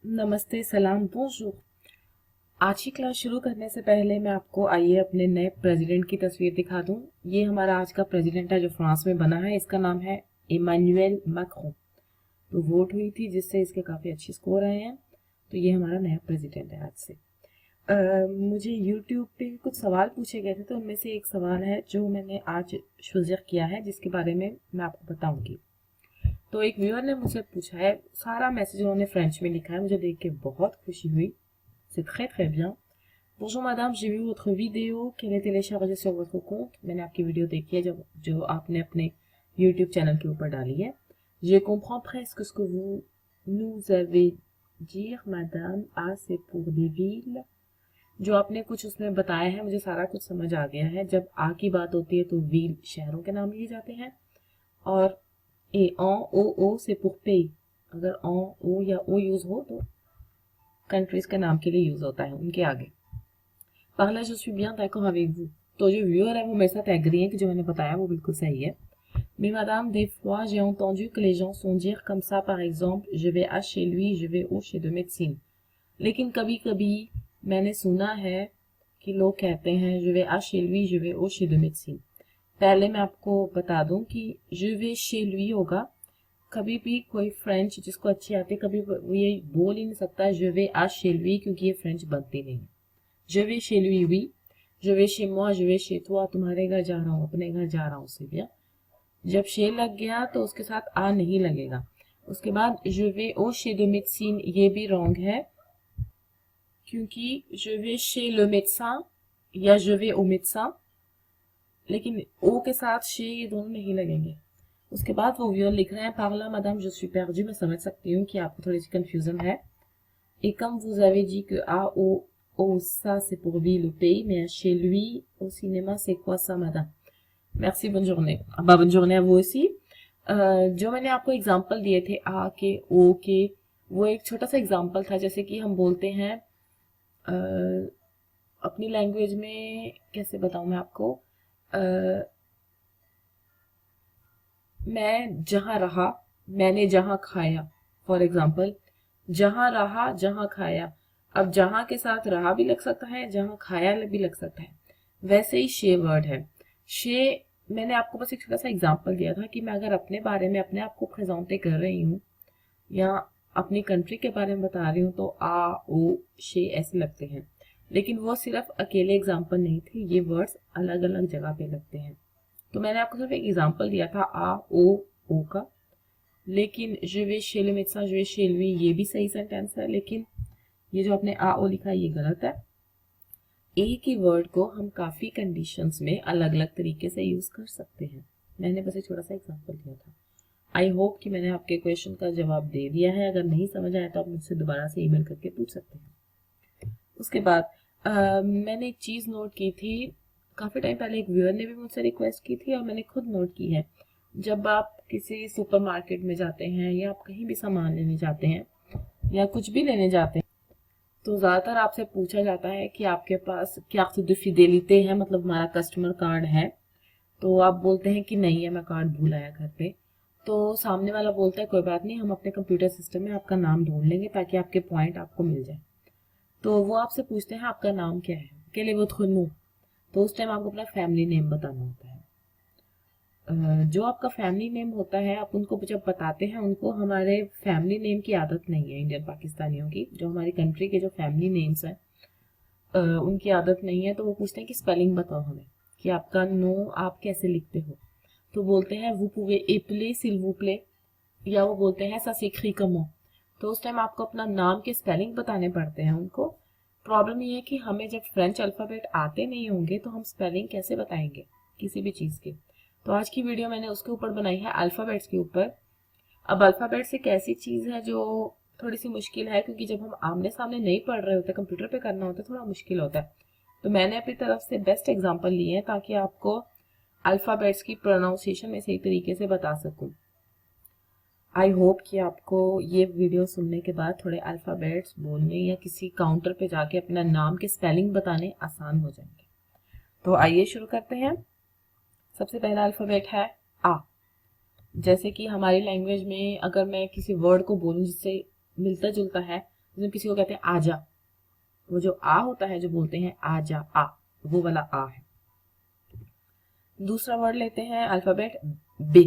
नमस्ते, सलाम, बोंजूर। आज की क्लास शुरू करने से पहले मैं आपको आइए अपने नए प्रेसिडेंट की तस्वीर दिखा दूं। ये हमारा आज का प्रेसिडेंट है जो फ्रांस में बना है। इसका नाम है इमानुएल मैक्रों। तो वोट हुई थी जिससे इसके काफ़ी अच्छे स्कोर आए हैं। तो ये हमारा नया प्रेसिडेंट है आज से। मुझे यूट्यूब पे कुछ सवाल पूछे गए थे, तो उनमें से एक सवाल है जो मैंने आज शुज़र किया है, जिसके बारे में मैं आपको बताऊंगी। तो एक व्यूअर ने मुझसे पूछा है, सारा मैसेज उन्होंने फ्रेंच में लिखा है, मुझे देख के बहुत खुशी हुई। C'est très très bien. Bonjour madame, j'ai vu votre vidéo qu'elle est téléchargée sur votre compte. मैंने आपकी वीडियो देखी है जो आपने अपने YouTube चैनल के ऊपर डाली है. Je comprends presque ce que vous nous avez dit, madame. A c'est pour des villes. जो आपने कुछ उसमें बताया है मुझे सारा कुछ समझ आ गया है। जब आ की बात होती है तो व्हील शहरों के नाम लिए जाते हैं, और ए ओ से pour pays. अगर ओ या ओ यूज हो तो कंट्रीज के नाम के लिए यूज होता है उनके आगे। पहला जो suis bien d'accord avec vous, तो जो व्यूअर है वो मेरे साथ एग्री है कि जो मैंने बताया वो बिल्कुल सही है। Mais madame, des fois j'ai entendu que les gens sont dire comme ça, par exemple je vais à chez lui, je vais au chez de médecine। लेकिन कभी कभी मैंने सुना है कि लोग कहते हैं je vais à chez lui, je vais au chez de médecine। पहले मैं आपको बता दूं कि je vais chez lui होगा, कभी भी कोई फ्रेंच जिसको अच्छी आती है कभी वो ये बोल ही नहीं सकता je vais à chez lui, क्योंकि ये फ्रेंच बनती नहीं है। je vais chez lui oui, je vais chez moi, je vais chez toi, तुम्हारे घर जा रहा हूँ, अपने घर जा रहा हूँ, c'est bien। जब chez लग गया तो उसके साथ आ नहीं लगेगा। उसके बाद je vais au chez de médecine, ये भी रॉन्ग है, क्योंकि je vais chez le médecin या je vais au médecin, लेकिन ओ के साथ chez ये दोनों नहीं लगेंगे। उसके बाद वो व्यूअर लिख रहे हैं, पागला मैडम je suis perdu, मैं समझ सकती हूँ कि आपको थोड़ी सी कंफ्यूजन है। Et comme vous avez dit que A, O, ça c'est pour lui le pays, mais chez lui au cinéma c'est quoi ça madame? Merci, bonne journée। bonne journée à vous aussi। जो मैंने आपको example दिए थे आ के, ओ के, वो एक छोटा सा एग्जांपल था। जैसे कि हम बोलते हैं अपनी लैंग्वेज में, कैसे बताऊं मैं आपको, मैं जहाँ रहा, मैंने जहाँ खाया, फॉर एग्जाम्पल जहाँ रहा जहाँ खाया। अब जहाँ के साथ रहा भी लग सकता है, जहाँ खाया भी लग सकता है। वैसे ही शे वर्ड है। शे मैंने आपको बस एक छोटा सा एग्जांपल दिया था कि मैं अगर अपने बारे में अपने आप को प्रेजेंटे कर रही हूँ या अपनी कंट्री के बारे में बता रही हूँ तो आ, ओ, शे ऐसे लगते हैं। लेकिन वो सिर्फ अकेले एग्जाम्पल नहीं थे, ये वर्ड्स अलग अलग जगह पे लगते हैं। तो मैंने आपको सिर्फ एक एग्जांपल दिया था आ, ओ का। लेकिन je vais chez le médecin, je vais chez lui, ये भी सही सेंटेंस है, लेकिन ये जो आपने आ ओ लिखा है ये गलत है। एक ही वर्ड को हम काफी कंडीशंस में अलग अलग तरीके से यूज कर सकते हैं। मैंने बस एक छोटा सा एग्जांपल दिया था। आई होप कि मैंने आपके क्वेश्चन का जवाब दे दिया है। अगर नहीं समझ आया तो आप मुझसे दोबारा से ईमेल करके पूछ सकते हैं। उसके बाद मैंने एक चीज नोट की थी, काफी टाइम पहले एक व्यूअर ने भी मुझसे रिक्वेस्ट की थी और मैंने खुद नोट की है। जब आप किसी सुपरमार्केट में जाते हैं या आप कहीं भी सामान लेने जाते हैं या कुछ भी लेने जाते हैं, तो ज़्यादातर आपसे पूछा जाता है कि आपके पास क्या फिडेलिटी है, मतलब हमारा कस्टमर कार्ड है। तो आप बोलते हैं कि नहीं है, मैं कार्ड भूल आया घर पे। तो सामने वाला बोलता है कोई बात नहीं, हम अपने कंप्यूटर सिस्टम में आपका नाम ढूंढ लेंगे ताकि आपके पॉइंट आपको मिल जाए। तो वो आपसे पूछते हैं आपका नाम क्या है, के लिए वो थुन्नू। तो उस टाइम आपको अपना फैमिली नेम बताना होता है। जो आपका फैमिली नेम होता है, आप उनको जब बताते हैं, उनको हमारे फैमिली नेम की आदत नहीं है इंडियन पाकिस्तानियों की। जो हमारी कंट्री के जो फैमिली नेम्स हैं उनकी आदत नहीं है। तो वो पूछते हैं कि स्पेलिंग बताओ हमें, कि आपका नो आप कैसे लिखते हो। तो बोलते हैं vous pouvez appeler s'il vous plaît, या वो बोलते हैं ça s'écrit comment। तो उस टाइम आपको अपना नाम के स्पेलिंग बताने पड़ते हैं उनको। प्रॉब्लम ये है कि हमें जब फ्रेंच अल्फ़ाबेट आते नहीं होंगे तो हम स्पेलिंग कैसे बताएंगे किसी भी चीज़ के। तो आज की वीडियो मैंने उसके ऊपर बनाई है, अल्फ़ाबेट्स के ऊपर। अब अल्फ़ाबेट्स एक ऐसी चीज़ है जो थोड़ी सी मुश्किल है, क्योंकि जब हम आमने सामने नहीं पढ़ रहे होते, कंप्यूटर पे करना होता है, थोड़ा मुश्किल होता है। तो मैंने अपनी तरफ से बेस्ट एग्जांपल लिए हैं ताकि आपको अल्फ़ाबेट्स की प्रोनाउंसिएशन में सही तरीके से बता सकूं। आई होप कि आपको ये वीडियो सुनने के बाद थोड़े अल्फ़ाबेट्स बोलने या किसी काउंटर पे जाके अपना नाम के स्पेलिंग बताने आसान हो जाएंगे। तो आइए शुरू करते हैं। सबसे पहला अल्फ़ाबेट है आ। जैसे कि हमारी लैंग्वेज में अगर मैं किसी वर्ड को बोलूं जिससे मिलता जुलता है जैसे किसी को कहते हैं आजा, वो जो आ होता है जो बोलते हैं आजा आ, वो वाला आ है। दूसरा वर्ड लेते हैं अल्फाबेट बे।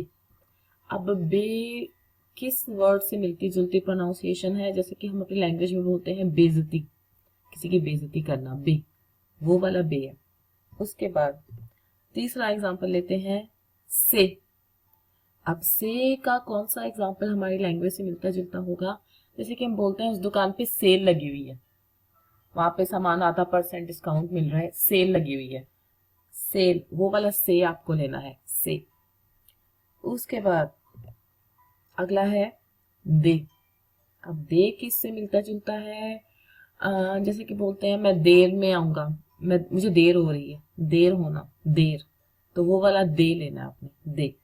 अब बे किस वर्ड से मिलती जुलती प्रोनाउंसिएशन है, जैसे कि हम अपनी लैंग्वेज में बोलते हैं बेइज्जती, किसी की बेइज्जती करना, बे, वो वाला बे है। उसके बाद तीसरा एग्जांपल लेते हैं से। अब से का कौन सा एग्जांपल हमारी लैंग्वेज से मिलता जुलता होगा, जैसे कि हम बोलते हैं उस दुकान पे सेल लगी हुई है, वहां पे सामान आधा% डिस्काउंट मिल रहा है, सेल लगी हुई है, सेल, वो वाला से आपको लेना है, से। उसके बाद अगला है दे। अब दे किससे मिलता जुलता है, जैसे कि बोलते हैं मैं देर में आऊंगा, मैं मुझे देर हो रही है, देर होना, देर, तो वो वाला दे लेना है आपने, दे।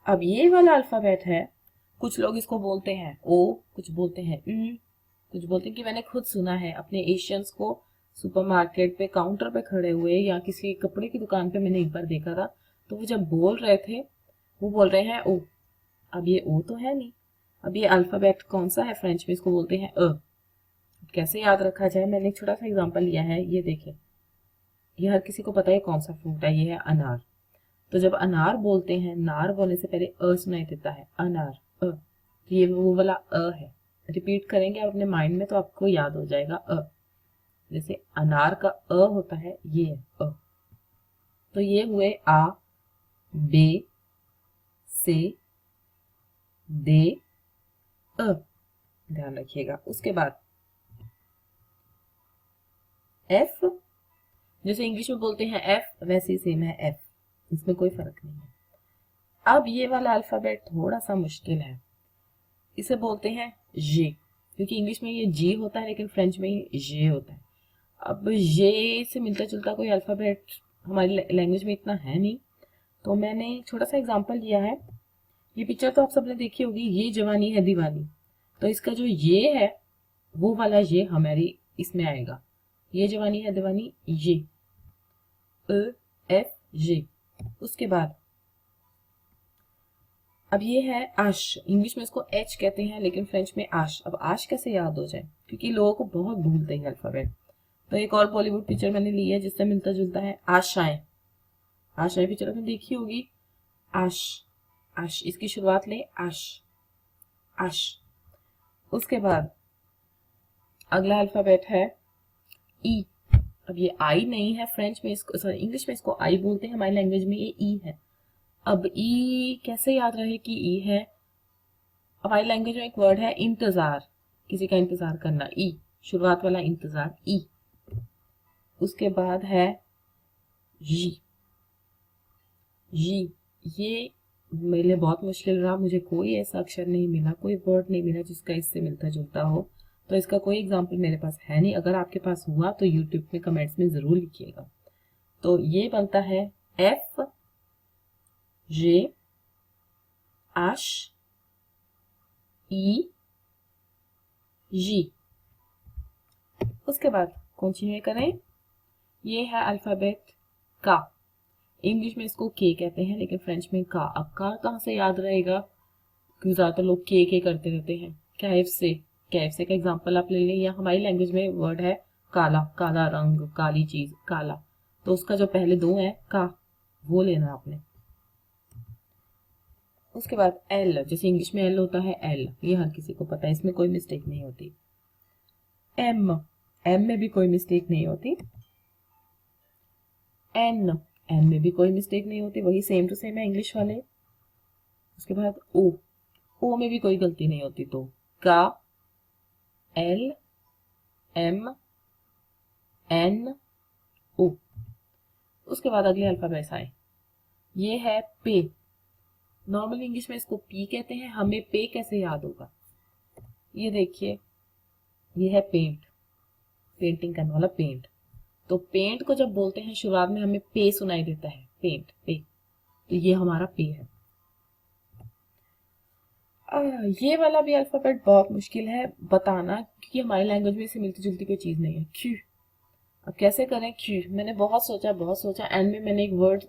अब ये वाला अल्फाबेट है, कुछ लोग इसको बोलते हैं ओ, कुछ बोलते हैं कुछ बोलते हैं कि मैंने खुद सुना है अपने एशियंस को सुपरमार्केट पे काउंटर पे खड़े हुए या किसी कपड़े की दुकान पे मैंने एक बार देखा था, तो वो जब बोल रहे थे वो बोल रहे हैं ओ। अब ये ओ तो है नहीं, अब ये अल्फाबेट कौन सा है, फ्रेंच में इसको बोलते हैं अ। कैसे याद रखा जाए, मैंने एक छोटा सा एग्जांपल लिया है, ये देखें, ये हर किसी को पता है कौन सा फ्रूट है, ये है अनार। तो जब अनार बोलते हैं, नार बोलने से पहले अ सुनाई देता है, अनार, अ, तो ये वो वाला अ है। रिपीट करेंगे आप अपने माइंड में तो आपको याद हो जाएगा अ। जैसे अनार का अ होता है, ये है अ। तो ये हुए आ, बे, से, दे, अ, ध्यान रखिएगा। उसके बाद एफ, जैसे इंग्लिश में बोलते हैं एफ, वैसे ही सेम है एफ, इसमें कोई फर्क नहीं है। अब ये वाला अल्फाबेट थोड़ा सा मुश्किल है, इसे बोलते हैं जे, क्योंकि इंग्लिश में ये जी होता है लेकिन फ्रेंच में ये जे होता है। अब ये से मिलता जुलता कोई अल्फाबेट हमारी लैंग्वेज में इतना है नहीं, तो मैंने छोटा सा एग्जांपल लिया है। ये पिक्चर तो आप सबने देखी होगी, ये जवानी है दीवानी, तो इसका जो ये है वो वाला ये हमारी इसमें आएगा, ये जवानी है दीवानी, ये अ, एफ, जे। उसके बाद अब ये है आश, इंग्लिश में इसको एच कहते हैं लेकिन फ्रेंच में आश। अब आश कैसे याद हो जाए, क्योंकि लोगों को बहुत भूलते हैं अल्फाबेट। तो एक और बॉलीवुड पिक्चर मैंने ली है जिससे मिलता जुलता है आशाएं। आशाएं पिक्चर आपने देखी होगी, आश, आश, इसकी शुरुआत ले, आश, आश। उसके बाद अगला अल्फाबेट है ई। अब ये आई नहीं है, फ्रेंच में इसको, सॉरी इंग्लिश में इसको आई बोलते हैं, हमारी लैंग्वेज में ये ई है। अब ई कैसे याद रहे कि ई है, हमारी लैंग्वेज में एक वर्ड है इंतजार, किसी का इंतजार करना, ई, शुरुआत वाला इंतजार, ई। उसके बाद है जी, जी, ये मेरे लिए बहुत मुश्किल रहा, मुझे कोई ऐसा अक्षर नहीं मिला, कोई वर्ड नहीं मिला जिसका इससे मिलता जुलता हो, तो इसका कोई एग्जाम्पल मेरे पास है नहीं। अगर आपके पास हुआ तो यूट्यूब में कमेंट्स में जरूर लिखिएगा। तो ये बनता है एफ, जे, आश, ई, जी। उसके बाद कंटिन्यू करें, ये है अल्फाबेट का। इंग्लिश में इसको के कहते हैं लेकिन फ्रेंच में का। अब का कहाँ से याद रहेगा, क्योंकि ज्यादातर लोग के करते रहते हैं। कैफ से का एग्जांपल आप ले लें, या हमारी लैंग्वेज में वर्ड है काला, काला रंग, काली चीज, काला, तो उसका जो पहले दो है का, वो लेना आपने। उसके बाद एल, जैसे इंग्लिश में एल होता है, एल, ये हर किसी को पता है, इसमें कोई मिस्टेक नहीं होती। एम, एम में भी कोई मिस्टेक नहीं होती। एन, एन में भी कोई मिस्टेक नहीं होती, वही सेम टू सेम है इंग्लिश वाले। उसके बाद ओ, ओ में भी कोई गलती नहीं होती, तो का, एल, एम, एन, ओ। उसके बाद अगले अल्फाबेट्स आए, ये है पे। नॉर्मल इंग्लिश में इसको पी कहते हैं, हमें पे कैसे याद होगा, ये देखिए, ये है पेंट, पेंटिंग करने वाला पेंट। तो पेंट को जब बोलते हैं शुरुआत में हमें पे सुनाई देता है, पेंट, पे, तो ये हमारा पे है। ये वाला भी अल्फाबेट बहुत मुश्किल है बताना, क्योंकि हमारी लैंग्वेज में इसे मिलती जुलती कोई चीज नहीं है, क्यू। अब कैसे करें क्यू, मैंने बहुत सोचा, एंड में मैंने एक वर्ड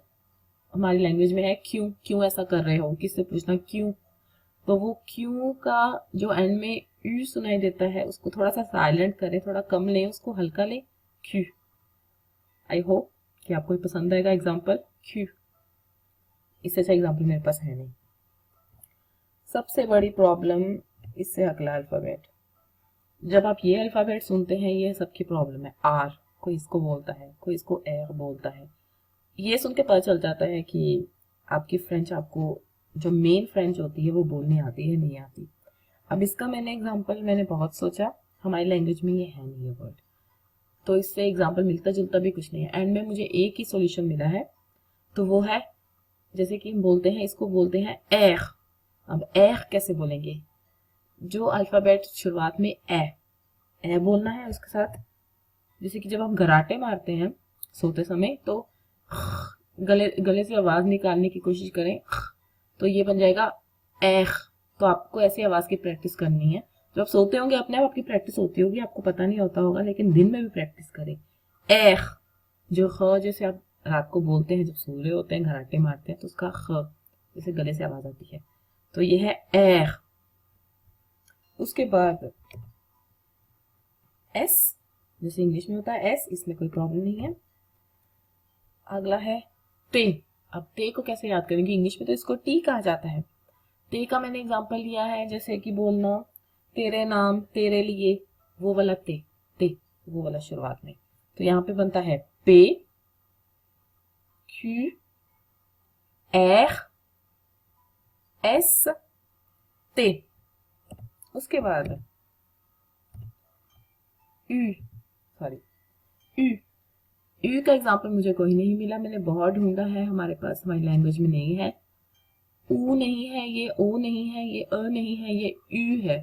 हमारी लैंग्वेज में है क्यों, क्यों ऐसा कर रहे हो, किससे पूछना क्यों, तो वो क्यू का जो एंड में यू सुनाई देता है उसको थोड़ा सा साइलेंट करें, थोड़ा कम लें, उसको हल्का लें, क्यू। आई होप कि आपको पसंद आएगा एग्जाम्पल क्यू। इससे अच्छा एग्जाम्पल मेरे पास है नहीं। सबसे बड़ी प्रॉब्लम इससे अगला अल्फाबेट। जब आप ये अल्फाबेट सुनते हैं, ये सबकी प्रॉब्लम है। आर, कोई इसको बोलता है, कोई इसको एर बोलता है। ये सुन के पता चल जाता है कि आपकी फ्रेंच, आपको जो मेन फ्रेंच होती है वो बोलनी आती है नहीं आती। अब इसका मैंने बहुत सोचा, हमारी लैंग्वेज में ये है नहीं ये वर्ड, तो इससे एग्जाम्पल मिलता जुलता भी कुछ नहीं है। एंड में मुझे एक ही सॉल्यूशन मिला है, तो वो है, जैसे कि हम बोलते हैं, इसको बोलते हैं एर। अब एर कैसे बोलेंगे? जो अल्फाबेट शुरुआत में ए बोलना है उसके साथ, जैसे कि जब हम घराटे मारते हैं सोते समय, तो गले से आवाज निकालने की कोशिश करें, तो ये बन जाएगा एह। तो आपको ऐसी आवाज की प्रैक्टिस करनी है। जब आप सोते होंगे अपने आप आपकी प्रैक्टिस होती होगी, आपको पता नहीं होता होगा, लेकिन दिन में भी प्रैक्टिस करें। एह, जो ख जैसे आप रात को बोलते हैं, जब सो रहे होते हैं, घराटे मारते हैं, तो उसका ख जैसे गले से आवाज आती है, तो ये है एह। उसके बाद एस, जैसे इंग्लिश में होता है एस, इसमें कोई प्रॉब्लम नहीं है। अगला है टे। अब टे को कैसे याद करेंगे? इंग्लिश में तो इसको टी कहा जाता है। टे का मैंने एग्जांपल लिया है, जैसे कि बोलना तेरे नाम, तेरे लिए, वो वाला ते वो वाला शुरुआत में। तो यहाँ पे बनता है पे, क्यू, एर, एस, ते। उसके बाद यू, सॉरी यू। यू का एग्जांपल मुझे कोई नहीं मिला, मैंने बहुत ढूंढा है, हमारे पास हमारी लैंग्वेज में नहीं है। ऊ नहीं है, ये ओ नहीं है, ये अ नहीं है, ये यू है।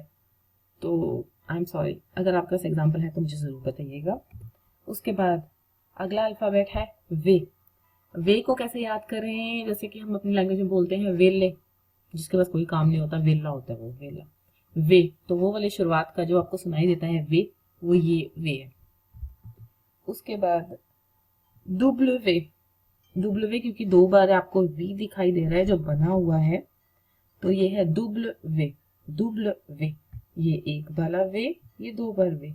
तो आई एम सॉरी, अगर आपके पास एग्जांपल है तो मुझे जरूर बताइएगा। उसके बाद अगला अल्फाबेट है वे। वे को कैसे याद करें? जैसे कि हम अपनी लैंग्वेज में बोलते हैं वेले, जिसके पास कोई काम नहीं होता, वेला होता है वो, वेला। वे, तो वो वाली शुरुआत का जो आपको सुनाई देता है वे, वो ये वे है। उसके बाद डब्ल्यू, डब्ल्यू क्योंकि दो बार आपको वी दिखाई दे रहा है जो बना हुआ है, तो ये है डब्ल्यू, डब्ल्यू। ये एक वाला वे, ये दो बार वे,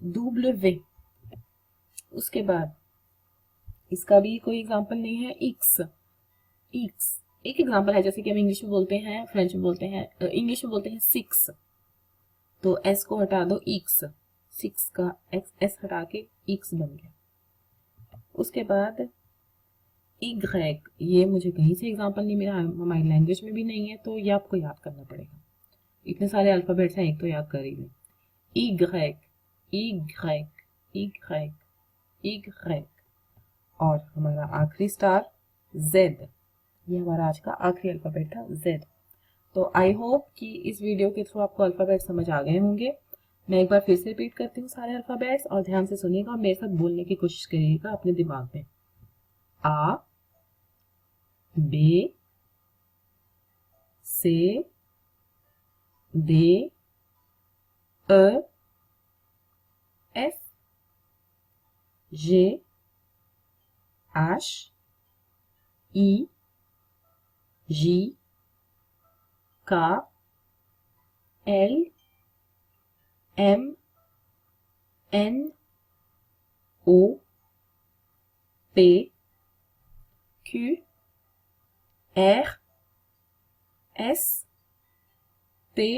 डब्ल्यू। उसके बाद इसका भी कोई एग्जांपल नहीं है। इक्स, इक्स एक एग्जांपल है, जैसे कि हम इंग्लिश में बोलते हैं, फ्रेंच में बोलते हैं, इंग्लिश में बोलते हैं सिक्स, तो एस को हटा दो, इक्स, सिक्स का एक्स एस हटा के इक्स बन गया। उसके बाद इग्रैक, ये मुझे कहीं से एग्जांपल नहीं मिला, हमारी लैंग्वेज में भी नहीं है, तो ये आपको याद करना पड़ेगा। इतने सारे अल्फाबेट्स हैं, एक तो याद कर ही लें। इग्रैक, इग्रैक, इग्रैक, इग्रैक। और हमारा आखिरी स्टार जेड, ये हमारा आज का आखिरी अल्फाबेट था, जेड। तो आई होप कि इस वीडियो के थ्रू आपको अल्फाबेट समझ आ गए होंगे। मैं एक बार फिर से रिपीट करती हूँ सारे अल्फाबेट्स, और ध्यान से सुनिएगा और मेरे साथ बोलने की कोशिश करिएगा अपने दिमाग में। आ, बे, से, दे, अ, एफ, जे, एच, ई, जी, का, L, M, N, O, P, Q, R, S, T,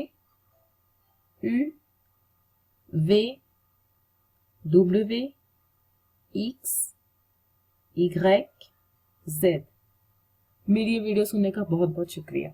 U, V, W, X, Y, Z। मेरी ये वीडियो सुनने का बहुत बहुत शुक्रिया।